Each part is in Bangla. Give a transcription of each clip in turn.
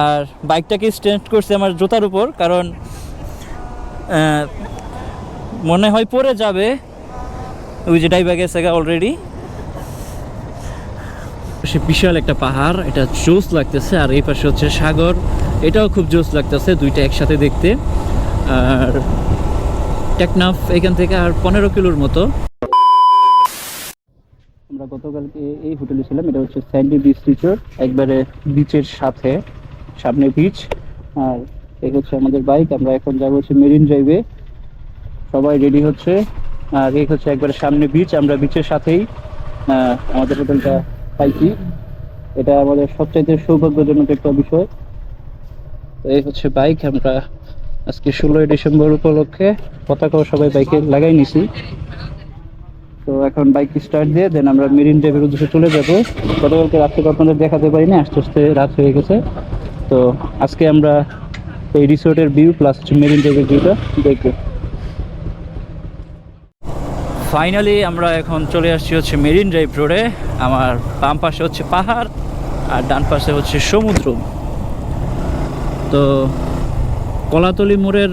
আর বাইকটাকে স্ট্যান্ড করছে আমার জুতার উপর, কারণ মনে হয় পড়ে যাবে। ওই যে ডাইভা গেছে অলরেডি। সে বিশাল একটা পাহাড়, এটা জোস লাগতেছে। আর এই পাশে হচ্ছে সাগর, এটাও খুব জোস লাগতেছে, দুইটা একসাথে দেখতে। আর টেকনাফ এখান থেকে আর 15 কিলোর মতো। আমরা গতকালকে এই হোটেলে ছিলাম, এটা হচ্ছে স্যান্ডি বিচ রিসোর্ট, একবারে বিচের সাথে, সামনে বিচ। আর এই হচ্ছে আমাদের বাইক, আমরা এখন যাবো হচ্ছে মেরিন ড্রাইভে, সবাই রেডি হচ্ছে। আর এই হচ্ছে একবারে সামনে বিচ, আমরা বিচের সাথেই আমাদের হোটেলটা পাইছি। এটা আমাদের সবচাইতে সৌভাগ্যজনক একটা বিষয়। তো এই হচ্ছে বাইক, আমরা আজকে 16ই ডিসেম্বর উপলক্ষে পতাকাও সবাই বাইকে লাগাই নিছি। তো এখন বাইক স্টার্ট দিয়ে দেন আমরা মেরিন ড্রাইভের উদ্দেশ্যে চলে যাবো। গতকালকে রাত্রে আপনাদের দেখাতে পারিনি, আস্তে আস্তে রাত হয়ে গেছে। তো আজকে আমরা এই রিসোর্টের ভিউ প্লাস হচ্ছে মেরিন ড্রাইভের ভিউটা দেখবো। ফাইনালি আমরা এখন চলে আসছি হচ্ছে মেরিন ড্রাইভ রোডে। আমার বাম পাশে হচ্ছে পাহাড় আর ডান পাশে হচ্ছে সমুদ্র। তো কলাতলি মোড়ের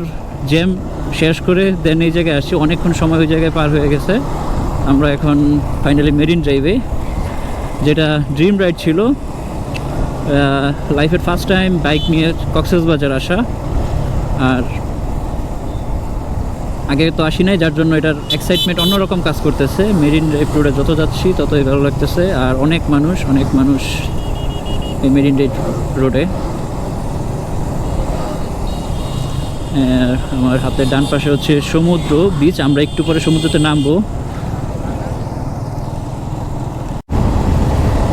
জ্যাম শেষ করে দেন এই জায়গায় আসছি, অনেকক্ষণ সময় ওই জায়গায় পার হয়ে গেছে। আমরা এখন ফাইনালি মেরিন ড্রাইভে, যেটা ড্রিম রাইড ছিল, লাইফের ফার্স্ট টাইম বাইক নিয়ে কক্সবাজার আসা। আর আগে তো আসি নাই, যার জন্য এটার এক্সাইটমেন্ট অন্যরকম কাজ করতেছে। মেরিন ড্রাইভ রোডে যত যাচ্ছি ততই ভালো লাগতেছে। আর অনেক মানুষ এই মেরিন ড্রাইভ রোডে। আমার হাতের ডান পাশে হচ্ছে সমুদ্র বিচ, আমরা একটু পরে সমুদ্রতে নামবো।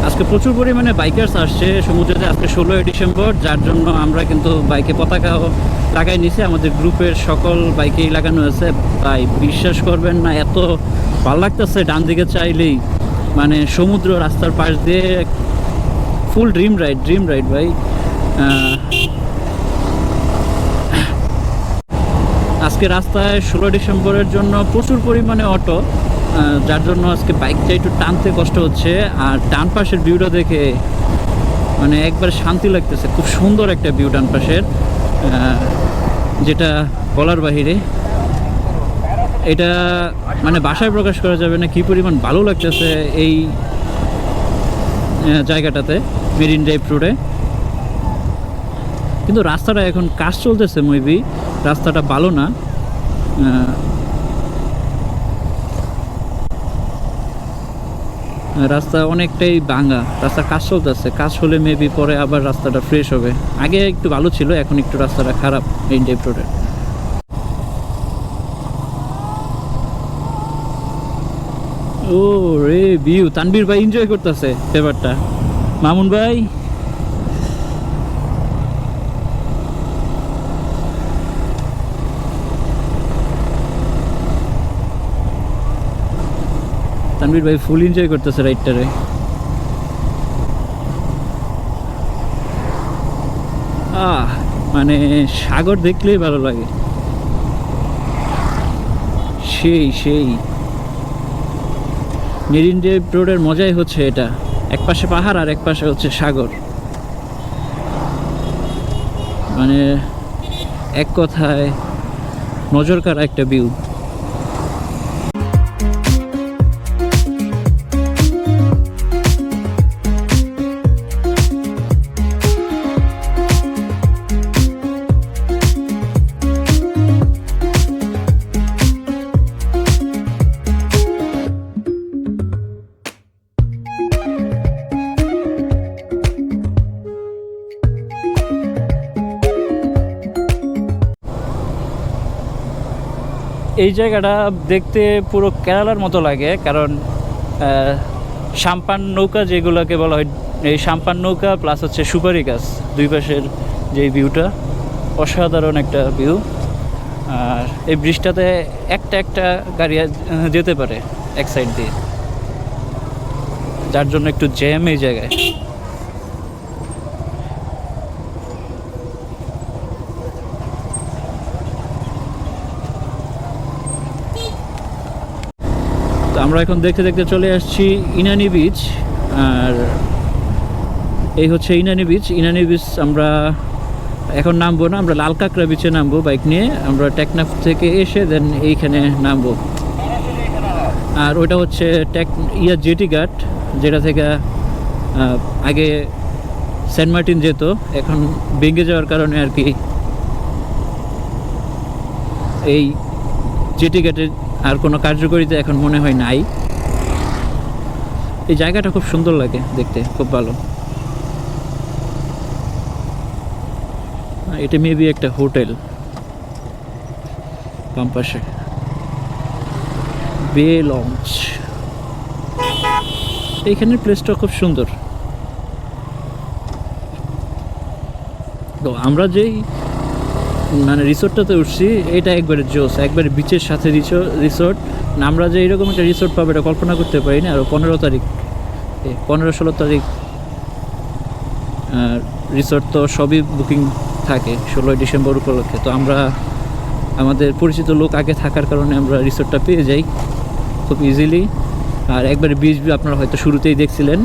আজকে প্রচুর পরিমাণে বাইকার্স আসছে সমুদ্রেতে, আজকে 16ই ডিসেম্বর, যার জন্য আমরা কিন্তু বাইকে পতাকাও লাগাই নিছি। আমাদের গ্রুপের সকল বাইকেই লাগানো আছে। ভাই বিশ্বাস করবেন না, এত ভালো লাগতেছে ডান দিকে চাইলেই, মানে সমুদ্র রাস্তার পাশ দিয়ে ফুল ড্রিম রাইড ভাই। আজকে রাস্তায় 16 ডিসেম্বরের জন্য প্রচুর পরিমাণে অটো, যার জন্য আজকে বাইকটা একটু টানতে কষ্ট হচ্ছে। আর ডান পাশের ভিউটা দেখে মানে একবার শান্তি লাগতেছে, খুব সুন্দর একটা ভিউ ডান পাশের, যেটা বলার বাহিরে। এটা মানে ভাষায় প্রকাশ করা যাবে না কি পরিমাণ ভালো লাগতেছে এই জায়গাটাতে, মেরিন ড্রাইভ রোডে। কিন্তু রাস্তাটা এখন কাজ চলতেছে, মেবি রাস্তাটা ভালো না। রাস্তা অনেকটাই ভাঙা, রাস্তার কাজ চলতেছে, কাজ হলে মেবি পরে আবার রাস্তাটা ফ্রেশ হবে। আগে একটু ভালো ছিল, এখন একটু রাস্তাটা খারাপ মেরিন ড্রাইভ রোডের। ও রে ভিউ, তানভীর ভাই এনজয় করতেছে ব্যাপারটা। মামুন ভাই, তানভীর ভাই ফুল এনজয় করতেছে রাইডটারে। মানে সাগর দেখলেই ভালো লাগে, সেই মেরিন ড্রাইভ রোডের মজাই হচ্ছে এটা, এক পাশে পাহাড় আর এক পাশে হচ্ছে সাগর, মানে এক কথায় নজর কাড়া একটা ভিউ। এই জায়গাটা দেখতে পুরো কেরালার মতো লাগে, কারণ সাম্পান নৌকা যেগুলোকে বলা হয়, এই সাম্পান নৌকা প্লাস হচ্ছে সুপারি গাছ, দুই পাশের যে ভিউটা অসাধারণ একটা ভিউ। আর এই ব্রিজটাতে একটা গাড়ি যেতে পারে এক সাইড দিয়ে, যার জন্য একটু জ্যাম এই জায়গায়। আমরা এখন দেখতে দেখতে চলে আসছি ইনানি বিচ। আর এই হচ্ছে ইনানি বিচ। ইনানি বিচ আমরা এখন নামবো না, আমরা লাল কাঁকড়া বিচে নামবো বাইক নিয়ে। আমরা টেকনাফ থেকে এসে দেন এইখানে নামবো। আর ওটা হচ্ছে জেটি ঘাট, যেটা থেকে আগে সেন্ট মার্টিন যেত, এখন ভেঙে যাওয়ার কারণে আর কি এই জেটি ঘাটের আর কোনো কার্যকারিতা এখন মনে হয় নাই। এই জায়গাটা খুব সুন্দর লাগে দেখতে, খুব ভালো। এটা মেবি একটা হোটেল বাম পাশে, বে লঞ্চ। এইখানের প্লেসটা খুব সুন্দর। তো আমরা যেই মানে রিসোর্টটাতে উঠছি এটা একবারে জোস, একবারে বিচের সাথে রিসোর্ট। আমরা যে এরকম একটা রিসোর্ট পাবো এটা কল্পনা করতে পারিনি। আর 15 তারিখ 15-16 তারিখ রিসোর্ট তো সবই বুকিং থাকে 16 ডিসেম্বর উপলক্ষে। তো আমরা আমাদের পরিচিত লোক আগে থাকার কারণে আমরা রিসোর্টটা পেয়ে যাই খুব ইজিলি। আর একবারে বিচ আপনারা হয়তো শুরুতেই দেখছিলেন।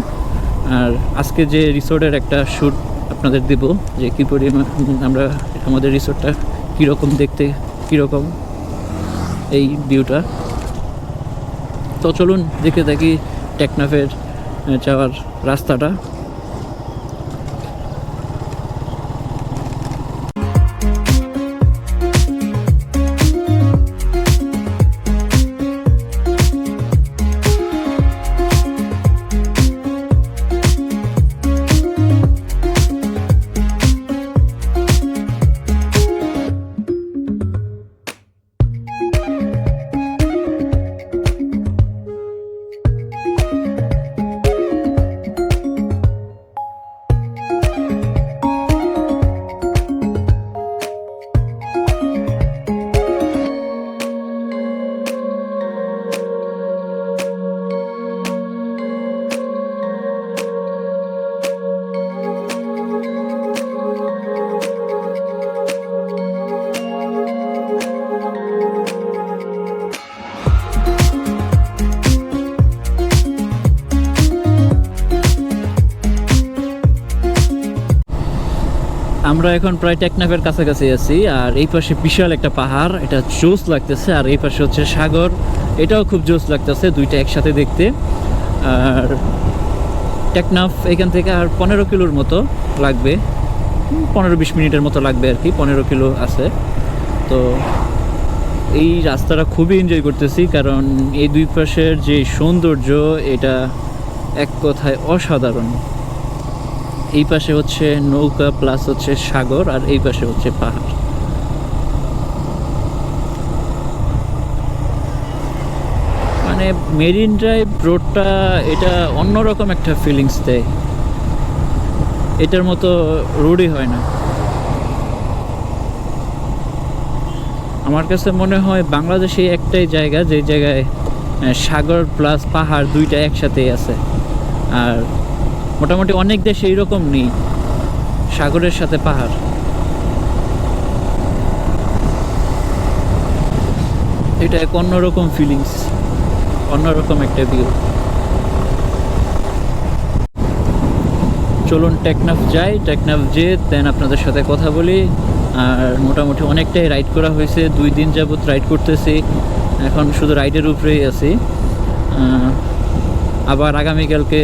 আর আজকে যে রিসোর্টের একটা শ্যুট আপনাদের দেব, যে কী পরিমাণ আমরা আমাদের রিসোর্টটা কীরকম দেখতে, কীরকম এই ভিউটা। তো চলুন দেখে থাকি টেকনাফের যাওয়ার রাস্তাটা। আমরা এখন প্রায় টেকনাফের কাছাকাছি আছি। আর এই পাশে বিশাল একটা পাহাড়, এটা জোস লাগতেছে। আর এই পাশে হচ্ছে সাগর, এটাও খুব জোস লাগতেছে, দুইটা একসাথে দেখতে। আর টেকনাফ এখান থেকে আর 15 কিলোর মতো লাগবে, 15-20 মিনিটের মতো লাগবে আর কি, 15 কিলো আছে। তো এই রাস্তাটা খুবই এনজয় করতেছি, কারণ এই দুই পাশের যে সৌন্দর্য এটা এক কথায় অসাধারণ। এই পাশে হচ্ছে নৌকা প্লাস হচ্ছে সাগর, আর এই পাশে হচ্ছে পাহাড়। মানে মেরিন ড্রাইভ রোডটা এটা অন্যরকম একটা ফিলিংস দেয়, এটার মতো রোডই হয় না। আমার কাছে মনে হয় বাংলাদেশে একটাই জায়গা যে জায়গায় সাগর প্লাস পাহাড় দুইটা একসাথেই আছে। আর মোটামুটি অনেক দেশে এইরকম নেই, সাগরের সাথে পাহাড়। এটা এক অন্যরকম ফিলিংস, অন্যরকম একটা ভিউ। চলুন টেকনাফ যাই, টেকনাফ যেয়ে দেন আপনাদের সাথে কথা বলি। আর মোটামুটি অনেকটাই রাইড করা হয়েছে, 2 দিন যাবত রাইড করতেছি, এখন শুধু রাইডের উপরেই আছি। আবার আগামীকালকে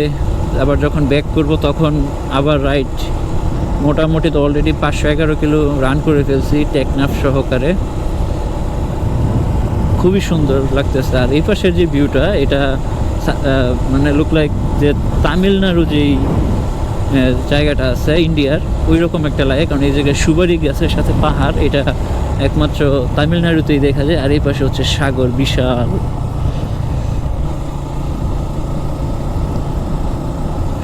আবার যখন ব্যাক করব তখন আবার রাইড। মোটামুটি তো অলরেডি 511 কিলো রান করে ফেলছি টেকনাফ সহকারে, খুবই সুন্দর লাগতেছে। আর এই পাশের যে ভিউটা এটা মানে লুক লাইক যে তামিলনাড়ু যেই জায়গাটা আছে ইন্ডিয়ার, ওই রকম একটা লাগে। কারণ এই জায়গায় সুপারি গাছের সাথে পাহাড়, এটা একমাত্র তামিলনাড়ুতেই দেখা যায়। আর এই পাশে হচ্ছে সাগর বিশাল।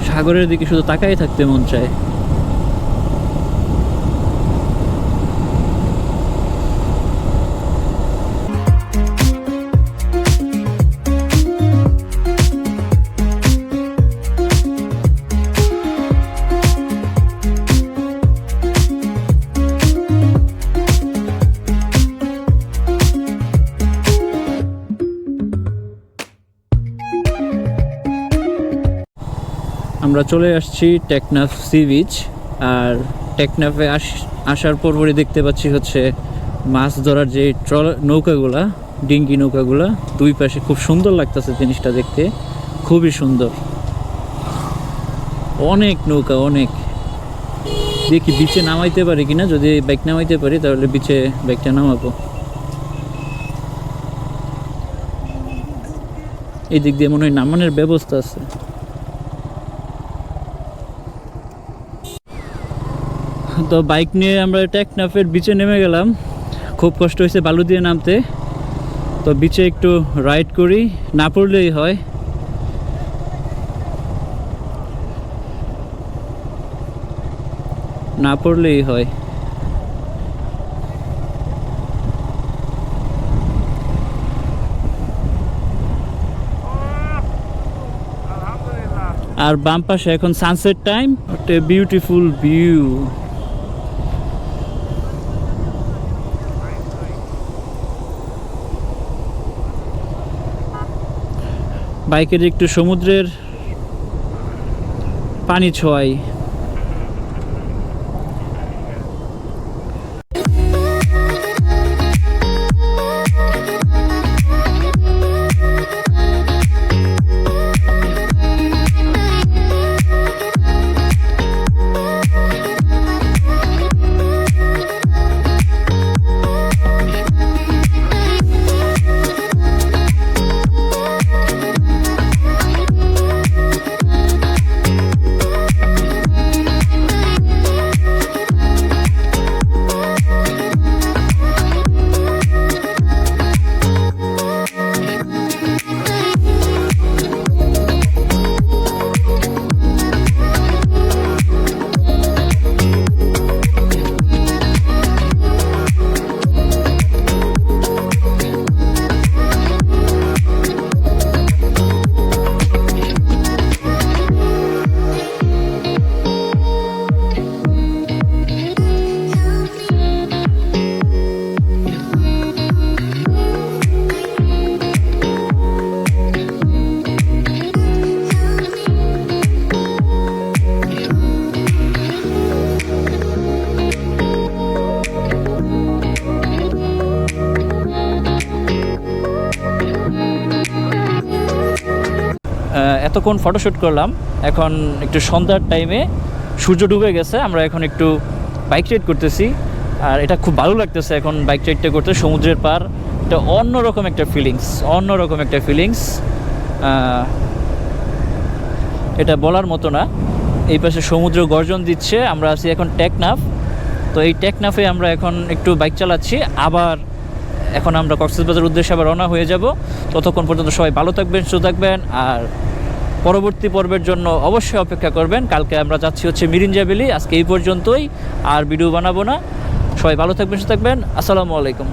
সাগরের দিকে শুধু তাকাই থাকতে মন চায়। আমরা চলে আসছি টেকনাফ সি বিচ। আর টেকনাফে আসার পরপরই দেখতে পাচ্ছি হচ্ছে মাছ ধরার যে নৌকাগুলা, ডিঙ্গি নৌকাগুলা, দুই পাশে খুব সুন্দর লাগতেছে জিনিসটা দেখতে, খুবই সুন্দর। অনেক নৌকা, অনেক। দেখি বিচে নামাইতে পারি কিনা, যদি বাইক নামাইতে পারি তাহলে বিচে বাইকটা নামাবো। এই দিক দিয়ে মনে হয় নামানোর ব্যবস্থা আছে। তো বাইক নিয়ে আমরা টেকনাফের বিচে নেমে গেলাম। খুব কষ্ট হয়েছে বালু দিয়ে নামতে। তো বিচে একটু রাইড করি, না পড়লেই হয়। না পড়লেই হয়। আর বাম পাশে এখন সানসেট টাইম, একটা বিউটিফুল ভিউ। বাইকের একটু সমুদ্রের পানি ছোঁয়াই। এতক্ষণ ফটোশ্যুট করলাম, এখন একটু সন্ধ্যার টাইমে সূর্য ডুবে গেছে, আমরা এখন একটু বাইক রাইড করতেছি। আর এটা খুব ভালো লাগতেছে এখন বাইক রাইডটা করতে, সমুদ্রের পার। এটা অন্যরকম একটা ফিলিংস, এটা বলার মতো না। এই পাশে সমুদ্র গর্জন দিচ্ছে। আমরা আছি এখন টেকনাফ। তো এই টেকনাফে আমরা এখন একটু বাইক চালাচ্ছি, আবার এখন আমরা কক্সবাজার উদ্দেশ্যে আবার রওনা হয়ে যাব। ততক্ষণ পর্যন্ত সবাই ভালো থাকবেন, সুস্থ থাকবেন। আর পরবর্তী পর্বের জন্য অবশ্যই অপেক্ষা করবেন। কালকে আমরা যাচ্ছি হচ্ছে মিরিঞ্জা ভ্যালি। আজকে এই পর্যন্তই, আর ভিডিও বানাবো না। সবাই ভালো থাকবেন, সুস্থ থাকবেন। আসসালামু আলাইকুম।